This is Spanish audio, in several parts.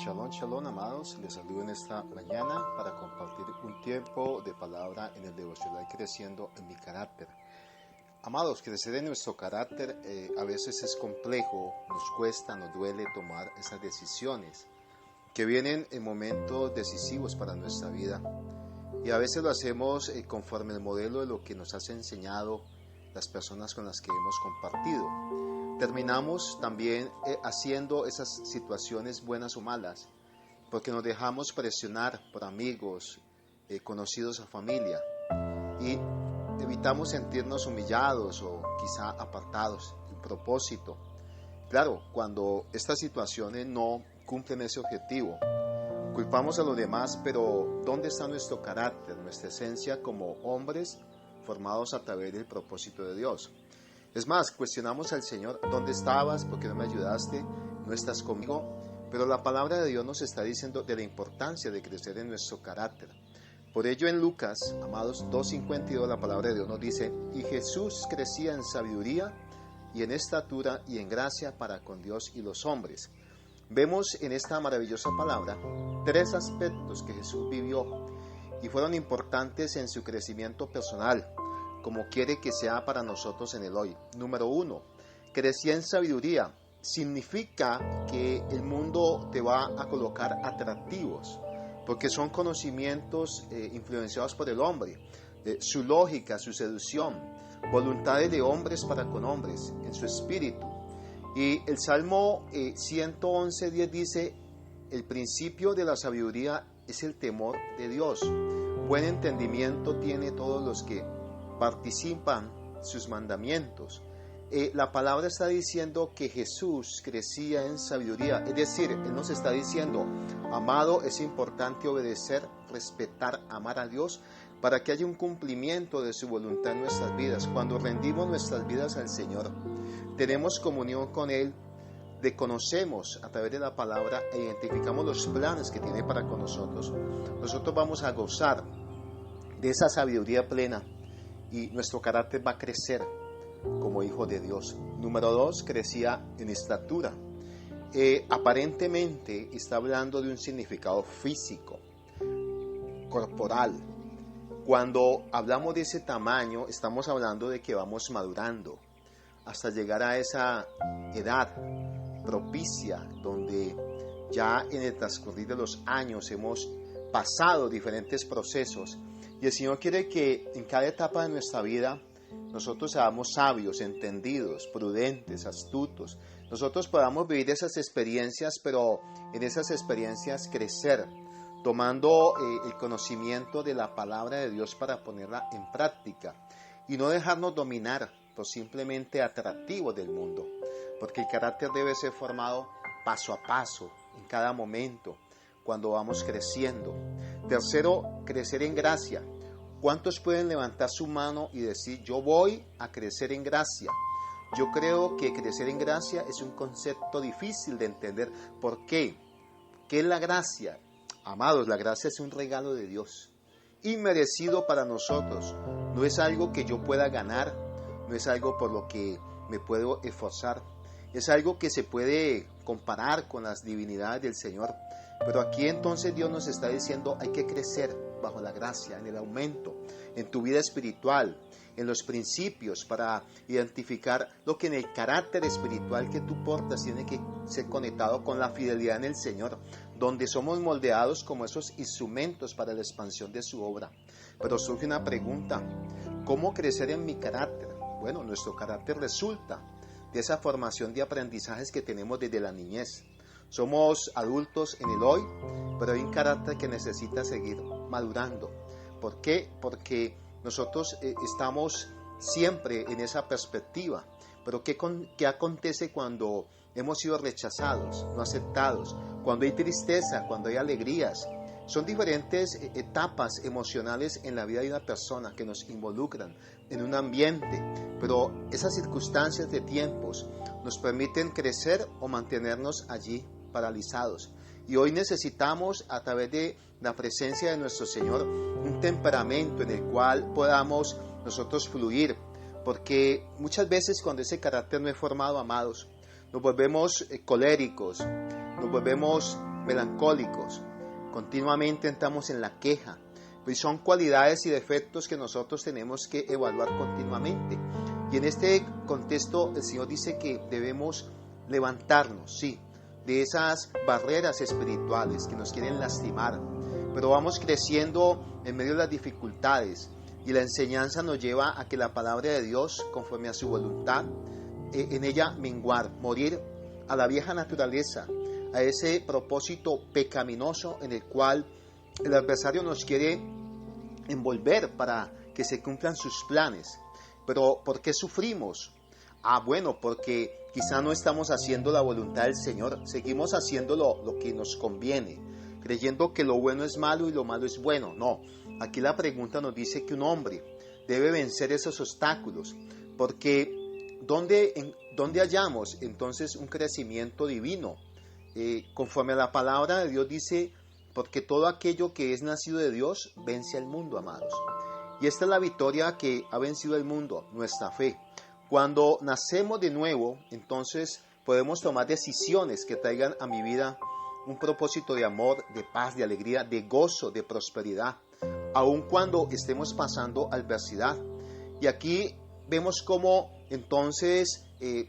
Shalom, shalom, amados. Les saludo en esta mañana para compartir un tiempo de palabra en el devocional Creciendo en mi carácter. Amados, crecer en nuestro carácter a veces es complejo, nos cuesta, nos duele tomar esas decisiones que vienen en momentos decisivos para nuestra vida. Y a veces lo hacemos conforme el modelo de lo que nos has enseñado las personas con las que hemos compartido. Terminamos también haciendo esas situaciones buenas o malas porque nos dejamos presionar por amigos, conocidos o familia y evitamos sentirnos humillados o quizá apartados. El propósito, claro, cuando estas situaciones no cumplen ese objetivo, culpamos a los demás, pero ¿dónde está nuestro carácter, nuestra esencia como hombres formados a través del propósito de Dios? Es más, cuestionamos al Señor: ¿dónde estabas? ¿Por qué no me ayudaste? ¿No estás conmigo? Pero la palabra de Dios nos está diciendo de la importancia de crecer en nuestro carácter. Por ello en Lucas, amados, 2:52, la palabra de Dios nos dice: y Jesús crecía en sabiduría y en estatura y en gracia para con Dios y los hombres. Vemos en esta maravillosa palabra tres aspectos que Jesús vivió y fueron importantes en su crecimiento personal, como quiere que sea para nosotros en el hoy. Número 1, crecía en sabiduría. Significa que el mundo te va a colocar atractivos, porque son conocimientos influenciados por el hombre, su lógica, su seducción, voluntades de hombres para con hombres, en su espíritu. Y el Salmo 111:10 dice: el principio de la sabiduría es el temor de Dios. Buen entendimiento tiene todos los que participan sus mandamientos. La palabra está diciendo que Jesús crecía en sabiduría, es decir, Él nos está diciendo: amado, es importante obedecer, respetar, amar a Dios para que haya un cumplimiento de su voluntad en nuestras vidas. Cuando rendimos nuestras vidas al Señor, tenemos comunión con Él, le conocemos a través de la palabra e identificamos los planes que tiene para con nosotros. Nosotros vamos a gozar de esa sabiduría plena y nuestro carácter va a crecer como hijo de Dios. Número 2, crecía en estatura. Aparentemente está hablando de un significado físico, corporal. Cuando hablamos de ese tamaño, estamos hablando de que vamos madurando hasta llegar a esa edad propicia, donde ya en el transcurrir de los años hemos pasado diferentes procesos. Y el Señor quiere que en cada etapa de nuestra vida nosotros seamos sabios, entendidos, prudentes, astutos. Nosotros podamos vivir esas experiencias, pero en esas experiencias crecer, tomando el conocimiento de la palabra de Dios para ponerla en práctica y no dejarnos dominar por simplemente atractivos del mundo, porque el carácter debe ser formado paso a paso, en cada momento, cuando vamos creciendo. Tercero, crecer en gracia. ¿Cuántos pueden levantar su mano y decir: yo voy a crecer en gracia? Yo creo que crecer en gracia es un concepto difícil de entender. ¿Por qué? ¿Qué es la gracia? Amados, la gracia es un regalo de Dios, inmerecido para nosotros. No es algo que yo pueda ganar, no es algo por lo que me puedo esforzar. Es algo que se puede comparar con las divinidades del Señor. Pero aquí entonces Dios nos está diciendo: hay que crecer bajo la gracia, en el aumento, en tu vida espiritual, en los principios, para identificar lo que en el carácter espiritual que tú portas tiene que ser conectado con la fidelidad en el Señor, donde somos moldeados como esos instrumentos para la expansión de su obra. Pero surge una pregunta: ¿cómo crecer en mi carácter? Bueno, nuestro carácter resulta de esa formación de aprendizajes que tenemos desde la niñez. Somos adultos en el hoy, pero hay un carácter que necesita seguir madurando. ¿Por qué? Porque nosotros estamos siempre en esa perspectiva. Pero ¿qué acontece cuando hemos sido rechazados, no aceptados? Cuando hay tristeza, cuando hay alegrías. Son diferentes etapas emocionales en la vida de una persona que nos involucran en un ambiente, pero esas circunstancias de tiempos nos permiten crecer o mantenernos allí paralizados. Y hoy necesitamos, a través de la presencia de nuestro Señor, un temperamento en el cual podamos nosotros fluir, porque muchas veces cuando ese carácter no es formado, amados, nos volvemos coléricos, nos volvemos melancólicos, continuamente entramos en la queja. Pues son cualidades y defectos que nosotros tenemos que evaluar continuamente. Y en este contexto el Señor dice que debemos levantarnos, sí, de esas barreras espirituales que nos quieren lastimar, pero vamos creciendo en medio de las dificultades y la enseñanza nos lleva a que la palabra de Dios, conforme a su voluntad, en ella menguar, morir a la vieja naturaleza, a ese propósito pecaminoso en el cual el adversario nos quiere envolver para que se cumplan sus planes. Pero ¿por qué sufrimos? Bueno, porque quizá no estamos haciendo la voluntad del Señor, seguimos haciendo lo que nos conviene, creyendo que lo bueno es malo y lo malo es bueno. No, aquí la pregunta nos dice que un hombre debe vencer esos obstáculos, porque ¿dónde hallamos entonces un crecimiento divino? Conforme a la palabra de Dios dice, porque todo aquello que es nacido de Dios vence al mundo, amados. Y esta es la victoria que ha vencido el mundo, nuestra fe. Cuando nacemos de nuevo, entonces podemos tomar decisiones que traigan a mi vida un propósito de amor, de paz, de alegría, de gozo, de prosperidad, aun cuando estemos pasando adversidad. Y aquí vemos cómo entonces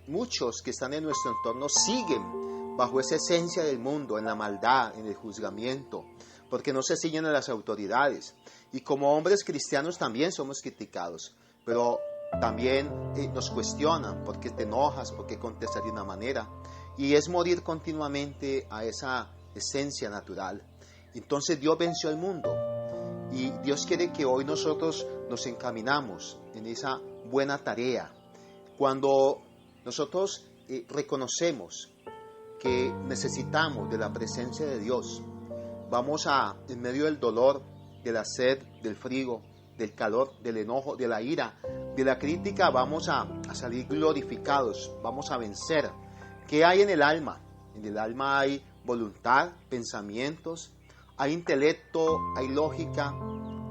muchos que están en nuestro entorno siguen bajo esa esencia del mundo, en la maldad, en el juzgamiento, porque no se ciñen a las autoridades. Y como hombres cristianos también somos criticados, pero también nos cuestionan por qué te enojas, por qué contestas de una manera. Y es morir continuamente a esa esencia natural. Entonces Dios venció al mundo y Dios quiere que hoy nosotros nos encaminamos en esa buena tarea. Cuando nosotros reconocemos que necesitamos de la presencia de Dios, vamos en medio del dolor, de la sed, del frío, del calor, del enojo, de la ira, de la crítica, vamos a salir glorificados, vamos a vencer. ¿Qué hay en el alma? En el alma hay voluntad, pensamientos, hay intelecto, hay lógica,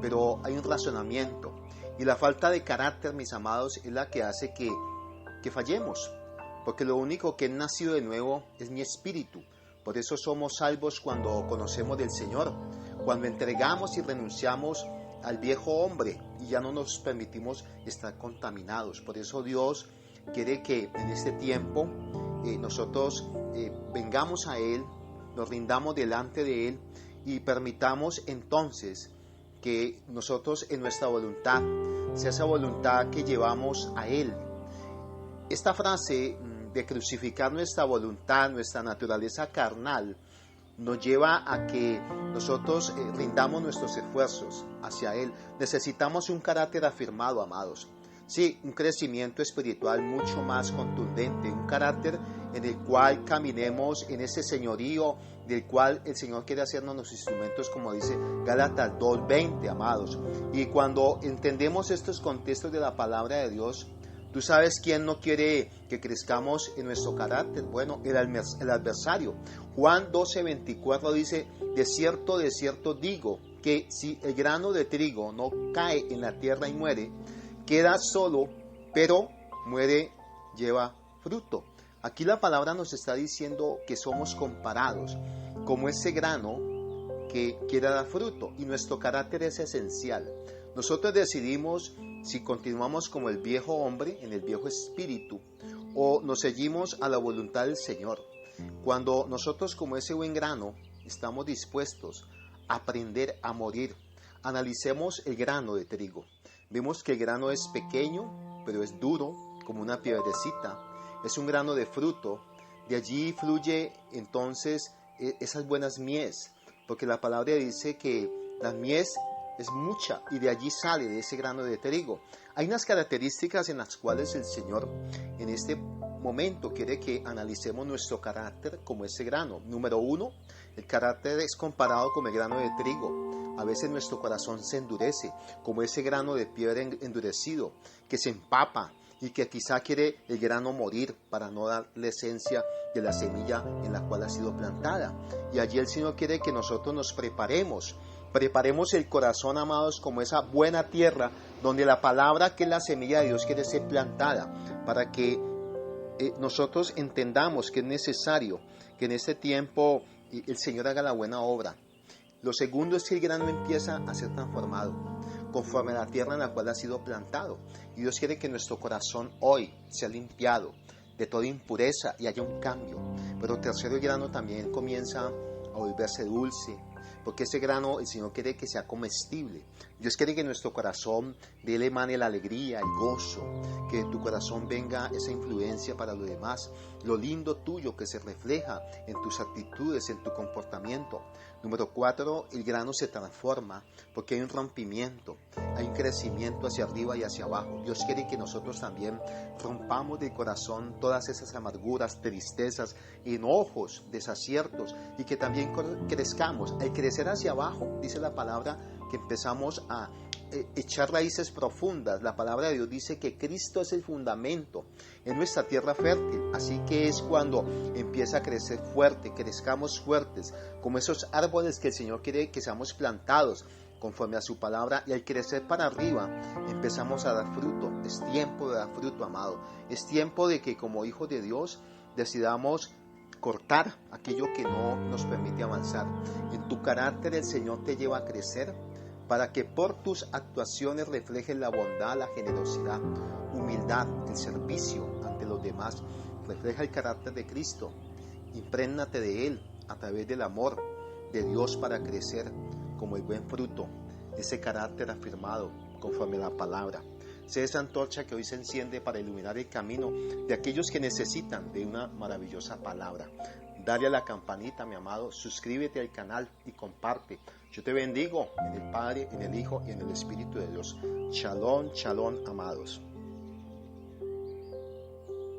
pero hay un razonamiento. Y la falta de carácter, mis amados, es la que hace que fallemos, porque lo único que es nacido de nuevo es mi espíritu. Por eso somos salvos cuando conocemos del Señor, cuando entregamos y renunciamos al viejo hombre y ya no nos permitimos estar contaminados. Por eso Dios quiere que en este tiempo nosotros vengamos a Él, nos rindamos delante de Él y permitamos entonces que nosotros en nuestra voluntad sea esa voluntad que llevamos a Él. Esta frase de crucificar nuestra voluntad, nuestra naturaleza carnal, nos lleva a que nosotros rindamos nuestros esfuerzos hacia Él. Necesitamos un carácter afirmado, amados. Sí, un crecimiento espiritual mucho más contundente, un carácter en el cual caminemos en ese señorío del cual el Señor quiere hacernos los instrumentos, como dice Gálatas 2:20, amados. Y cuando entendemos estos contextos de la palabra de Dios, ¿tú sabes quién no quiere que crezcamos en nuestro carácter? Bueno, el adversario. Juan 12:24 dice, de cierto digo, que si el grano de trigo no cae en la tierra y muere, queda solo, pero muere, lleva fruto. Aquí la palabra nos está diciendo que somos comparados como ese grano que quiere dar fruto, y nuestro carácter es esencial. Nosotros decidimos si continuamos como el viejo hombre, en el viejo espíritu, o nos seguimos a la voluntad del Señor. Cuando nosotros, como ese buen grano, estamos dispuestos a aprender a morir, analicemos el grano de trigo. Vemos que el grano es pequeño, pero es duro, como una piedrecita. Es un grano de fruto. De allí fluye entonces esas buenas mies, porque la palabra dice que la mies es mucha y de allí sale, de ese grano de trigo. Hay unas características en las cuales el Señor en este momento quiere que analicemos nuestro carácter como ese grano. Número 1, el carácter es comparado con el grano de trigo. A veces nuestro corazón se endurece, como ese grano de piedra endurecido, que se empapa y que quizá quiere el grano morir para no dar la esencia de la semilla en la cual ha sido plantada. Y allí el Señor quiere que nosotros nos preparemos el corazón, amados, como esa buena tierra donde la palabra, que es la semilla de Dios, quiere ser plantada, para que nosotros entendamos que es necesario que en este tiempo el Señor haga la buena obra. Lo segundo es que el grano empieza a ser transformado conforme a la tierra en la cual ha sido plantado. Y Dios quiere que nuestro corazón hoy sea limpiado de toda impureza y haya un cambio. Pero tercero, el grano también comienza a volverse dulce, porque ese grano el Señor quiere que sea comestible. Dios quiere que nuestro corazón de Él emane la alegría, el gozo, que de tu corazón venga esa influencia para lo demás, lo lindo tuyo que se refleja en tus actitudes, en tu comportamiento. Número 4, el grano se transforma porque hay un rompimiento, hay un crecimiento hacia arriba y hacia abajo. Dios quiere que nosotros también rompamos del corazón todas esas amarguras, tristezas, enojos, desaciertos, y que también crezcamos. Al crecer hacia abajo, dice la palabra, que empezamos a echar raíces profundas. La palabra de Dios dice que Cristo es el fundamento en nuestra tierra fértil, así que es cuando empieza a crecer fuerte, crezcamos fuertes, como esos árboles que el Señor quiere que seamos plantados conforme a su palabra, y al crecer para arriba empezamos a dar fruto. Es tiempo de dar fruto, amado. Es tiempo de que como hijos de Dios decidamos cortar aquello que no nos permite avanzar. En tu carácter el Señor te lleva a crecer para que por tus actuaciones reflejes la bondad, la generosidad, humildad, el servicio ante los demás. Refleja el carácter de Cristo. Imprégnate de Él a través del amor de Dios para crecer como el buen fruto, ese carácter afirmado conforme a la palabra. Sé esa antorcha que hoy se enciende para iluminar el camino de aquellos que necesitan de una maravillosa palabra. Dale a la campanita, mi amado, suscríbete al canal y comparte. Yo te bendigo en el Padre, en el Hijo y en el Espíritu de Dios. Shalom, shalom, amados.